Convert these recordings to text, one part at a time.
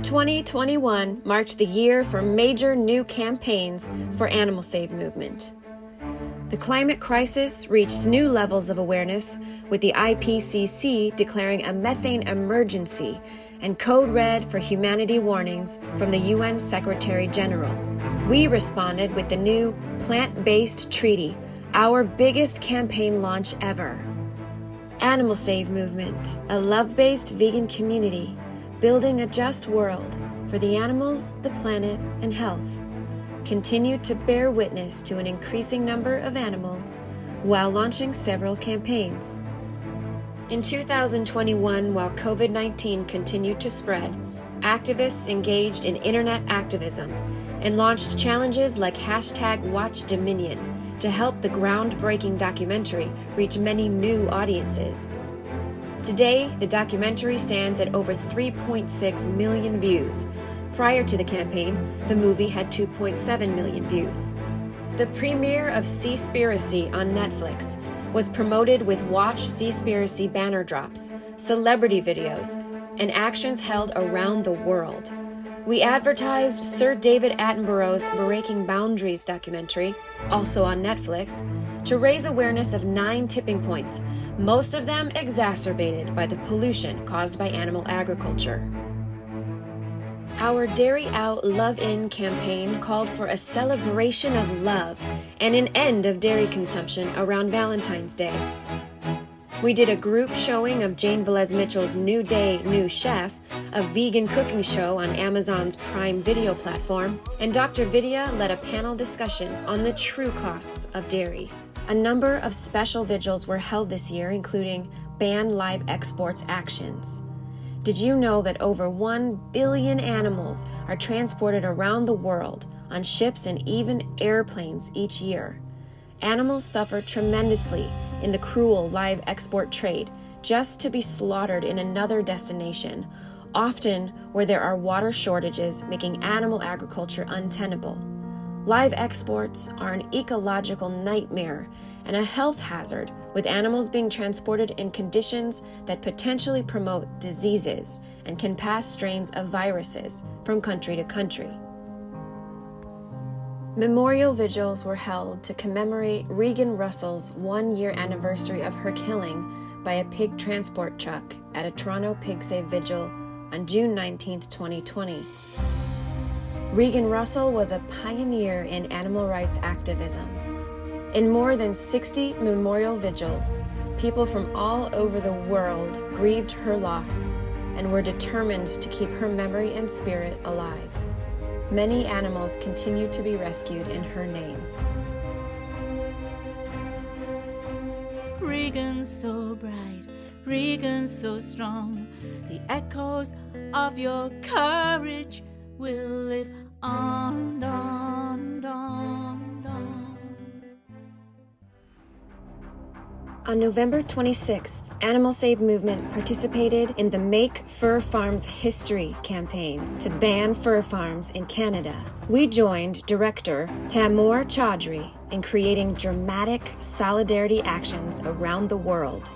2021 marked the year for major new campaigns for Animal Save movement. The climate crisis reached new levels of awareness, with the IPCC declaring a methane emergency and code red for humanity warnings from the UN Secretary General. We responded with the new plant-based treaty, our biggest campaign launch ever. Animal Save movement, a love-based vegan community building a just world for the animals, the planet, and health, continued to bear witness to an increasing number of animals while launching several campaigns. In 2021, while COVID-19 continued to spread, activists engaged in internet activism and launched challenges like #WatchDominion to help the groundbreaking documentary reach many new audiences. Today, the documentary stands at over 3.6 million views. Prior to the campaign, the movie had 2.7 million views. The premiere of Seaspiracy on Netflix was promoted with Watch Seaspiracy banner drops, celebrity videos, and actions held around the world. We advertised Sir David Attenborough's Breaking Boundaries documentary, also on Netflix, to raise awareness of 9 tipping points, most of them exacerbated by the pollution caused by animal agriculture. Our Dairy Out, Love In campaign called for a celebration of love and an end of dairy consumption around Valentine's Day. We did a group showing of Jane Velez Mitchell's New Day, New Chef, a vegan cooking show on Amazon's Prime Video platform, and Dr. Vidya led a panel discussion on the true costs of dairy. A number of special vigils were held this year, including Ban Live Exports actions. Did you know that over 1 billion animals are transported around the world on ships and even airplanes each year? Animals suffer tremendously in the cruel live export trade just to be slaughtered in another destination, often where there are water shortages making animal agriculture untenable. Live exports are an ecological nightmare and a health hazard, with animals being transported in conditions that potentially promote diseases and can pass strains of viruses from country to country. Memorial vigils were held to commemorate Regan Russell's 1-year anniversary of her killing by a pig transport truck at a Toronto Pig Save vigil on June 19, 2020. Regan Russell was a pioneer in animal rights activism. In more than 60 memorial vigils, people from all over the world grieved her loss and were determined to keep her memory and spirit alive. Many animals continue to be rescued in her name. Regan so bright, Regan so strong, the echoes of your courage will live on, on, on, on. On November 26th, Animal Save movement participated in the Make Fur Farms History campaign to ban fur farms in Canada. We joined director Tamoor Chaudhry in creating dramatic solidarity actions around the world.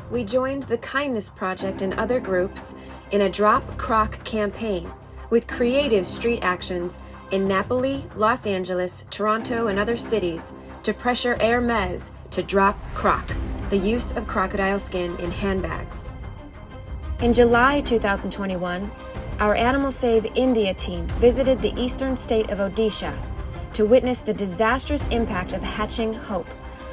We joined the Kindness Project and other groups in a Drop Croc campaign with creative street actions in Napoli, Los Angeles, Toronto, and other cities to pressure Hermes to drop croc, the use of crocodile skin in handbags. In July 2021, our Animal Save India team visited the eastern state of Odisha to witness the disastrous impact of Hatching Hope,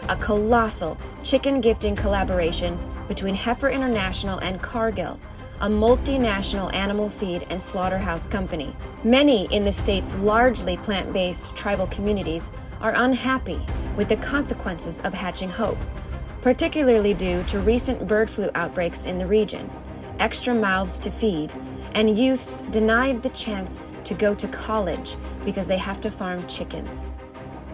a colossal chicken gifting collaboration between Heifer International and Cargill, a multinational animal feed and slaughterhouse company. Many in the state's largely plant-based tribal communities are unhappy with the consequences of Hatching Hope, particularly due to recent bird flu outbreaks in the region, extra mouths to feed, and youths denied the chance to go to college because they have to farm chickens.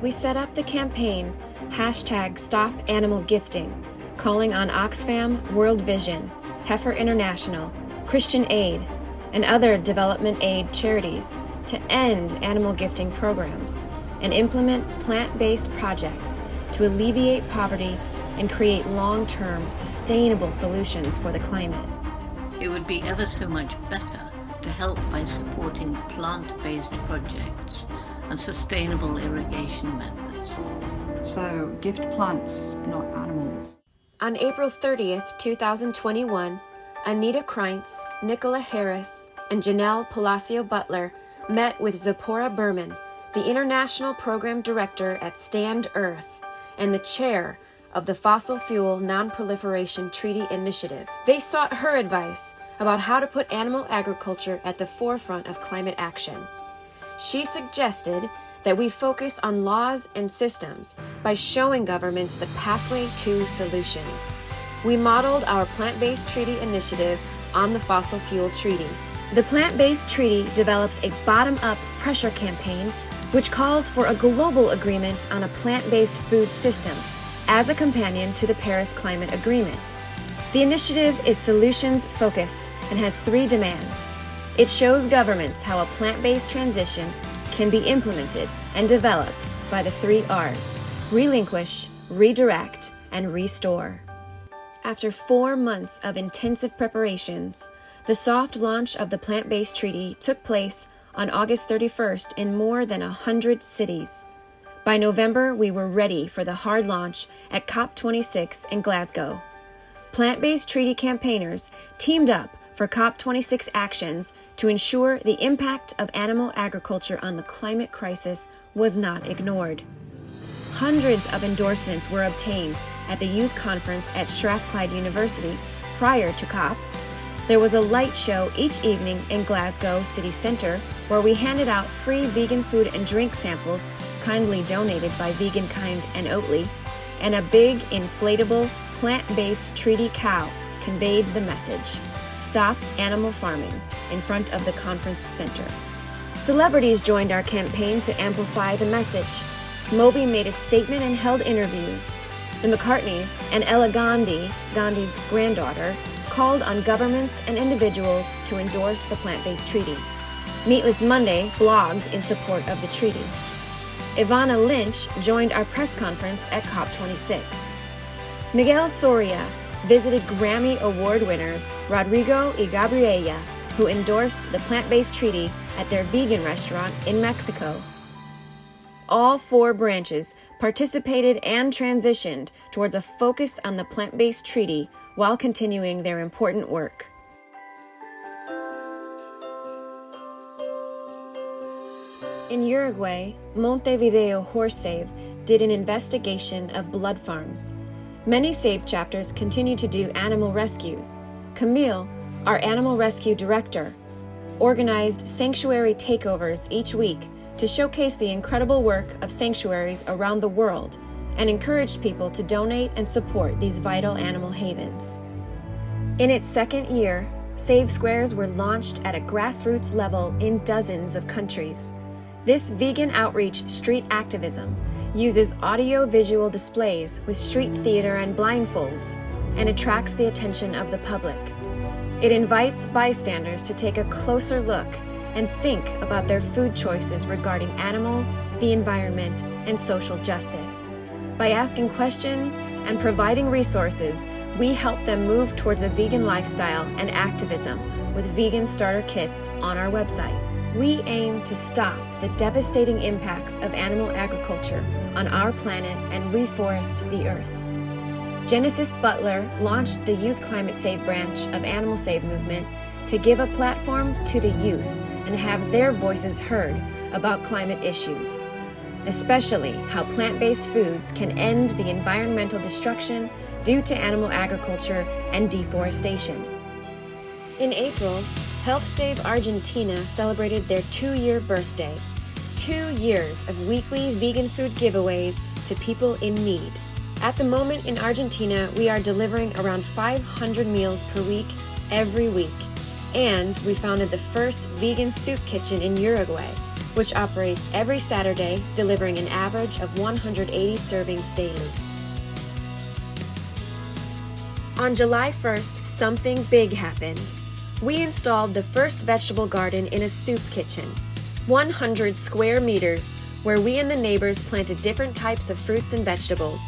We set up the campaign #StopAnimalGifting, calling on Oxfam, World Vision, Heifer International, Christian Aid, and other development aid charities to end animal gifting programs and implement plant-based projects to alleviate poverty and create long-term, sustainable solutions for the climate. It would be ever so much better to help by supporting plant-based projects and sustainable irrigation methods. So, gift plants, not animals. On April 30th, 2021, Anita Kreintz, Nicola Harris, and Janelle Palacio Butler met with Zipporah Berman, the International Program Director at Stand Earth and the chair of the Fossil Fuel Non-Proliferation Treaty Initiative. They sought her advice about how to put animal agriculture at the forefront of climate action. She suggested that we focus on laws and systems by showing governments the pathway to solutions. We modeled our plant-based treaty initiative on the fossil fuel treaty. The plant-based treaty develops a bottom-up pressure campaign which calls for a global agreement on a plant-based food system as a companion to the Paris Climate Agreement. The initiative is solutions-focused and has 3 demands. It shows governments how a plant-based transition can be implemented and developed by the 3 R's: relinquish, redirect, and restore. After 4 months of intensive preparations, the soft launch of the plant-based treaty took place on August 31st in more than 100 cities. By November, we were ready for the hard launch at COP26 in Glasgow. Plant-based treaty campaigners teamed up for COP26 actions to ensure the impact of animal agriculture on the climate crisis was not ignored. Hundreds of endorsements were obtained at the youth conference at Strathclyde University prior to COP. There was a light show each evening in Glasgow City Centre where we handed out free vegan food and drink samples kindly donated by Vegan Kind and Oatly, and a big inflatable plant-based treaty cow conveyed the message: stop animal farming, in front of the conference center. Celebrities joined our campaign to amplify the message. Moby made a statement and held interviews. The McCartneys and Ella Gandhi, Gandhi's granddaughter, called on governments and individuals to endorse the plant-based treaty. Meatless Monday blogged in support of the treaty. Ivana Lynch joined our press conference at COP26. Miguel Soria visited Grammy Award winners Rodrigo y Gabriela, who endorsed the plant-based treaty at their vegan restaurant in Mexico. All 4 branches participated and transitioned towards a focus on the plant-based treaty while continuing their important work. In Uruguay, Montevideo Horse Save did an investigation of blood farms. Many Save chapters continue to do animal rescues. Camille, our animal rescue director, organized sanctuary takeovers each week to showcase the incredible work of sanctuaries around the world and encouraged people to donate and support these vital animal havens. In its 2nd year, Save Squares were launched at a grassroots level in dozens of countries. This vegan outreach street activism uses audio-visual displays with street theater and blindfolds and attracts the attention of the public. It invites bystanders to take a closer look and think about their food choices regarding animals, the environment, and social justice. By asking questions and providing resources, we help them move towards a vegan lifestyle and activism with vegan starter kits on our website. We aim to stop the devastating impacts of animal agriculture on our planet and reforest the earth. Genesis Butler launched the Youth Climate Save branch of Animal Save movement to give a platform to the youth and have their voices heard about climate issues, especially how plant-based foods can end the environmental destruction due to animal agriculture and deforestation. In April, Health Save Argentina celebrated their 2-year birthday. 2 years of weekly vegan food giveaways to people in need. At the moment in Argentina, we are delivering around 500 meals per week, every week. And we founded the first vegan soup kitchen in Uruguay, which operates every Saturday, delivering an average of 180 servings daily. On July 1st, something big happened. We installed the first vegetable garden in a soup kitchen, 100 square meters, where we and the neighbors planted different types of fruits and vegetables.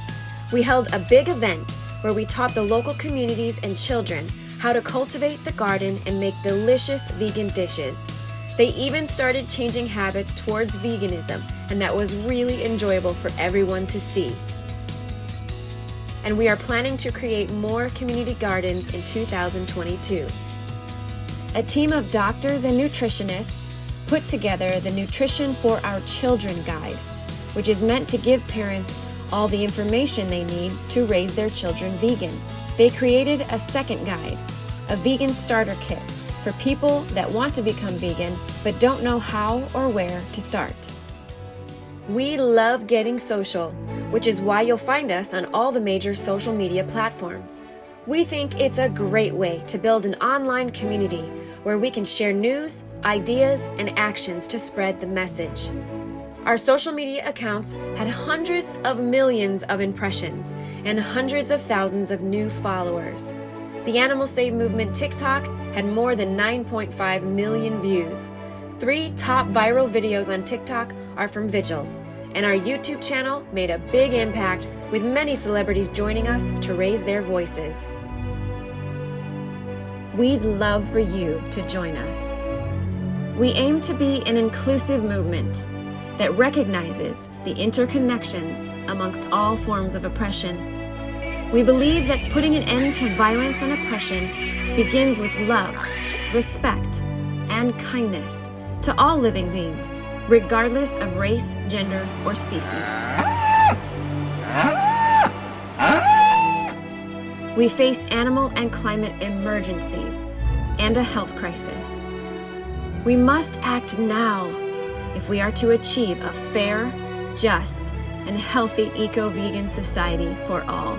We held a big event where we taught the local communities and children how to cultivate the garden and make delicious vegan dishes. They even started changing habits towards veganism, and that was really enjoyable for everyone to see. And we are planning to create more community gardens in 2022. A team of doctors and nutritionists put together the Nutrition for Our Children Guide, which is meant to give parents all the information they need to raise their children vegan. They created a second guide, a vegan starter kit, for people that want to become vegan but don't know how or where to start. We love getting social, which is why you'll find us on all the major social media platforms. We think it's a great way to build an online community where we can share news, ideas, and actions to spread the message. Our social media accounts had hundreds of millions of impressions and hundreds of thousands of new followers. The Animal Save Movement TikTok had more than 9.5 million views. 3 top viral videos on TikTok are from vigils, and our YouTube channel made a big impact with many celebrities joining us to raise their voices. We'd love for you to join us. We aim to be an inclusive movement that recognizes the interconnections amongst all forms of oppression. We believe that putting an end to violence and oppression begins with love, respect, and kindness to all living beings, regardless of race, gender, or species. We face animal and climate emergencies and a health crisis. We must act now if we are to achieve a fair, just, and healthy eco-vegan society for all.